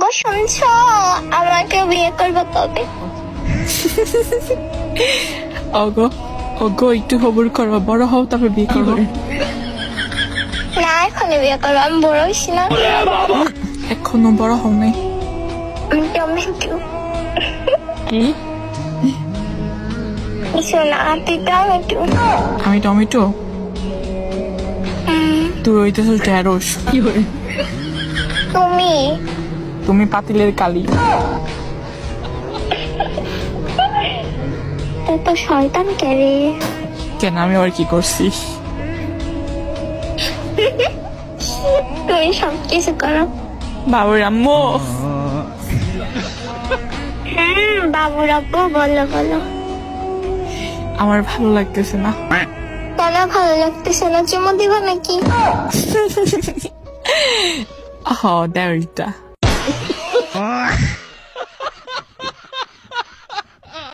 ওগো শুনছো, আমাকে বিয়ে করবে কবে? ওগো ওগো একটু খবর করো, বড় হও তারপর বিয়ে করবো। না এখনই বিয়ে করবো, আমি বড় হইছি না। এখনো বড় হও নাই। আমি টমেটো। কি? কিছু না, তুই টমেটো। আমি টমেটো, তুই হইতেছ ঢেঁড়স। তুমি তুমি পাতিলের কালি। তুই তো শয়তান কে রে? কেন আমি আবার কি করছি? তুমি সব কিছু করো। বাবুর আম্মু, বাবু রাব্বু বলো বলো। আমার ভালো লাগতেছে না। কেন ভালো লাগতেছে না? চুমু দিব নাকি? হ, দেওয়ারটা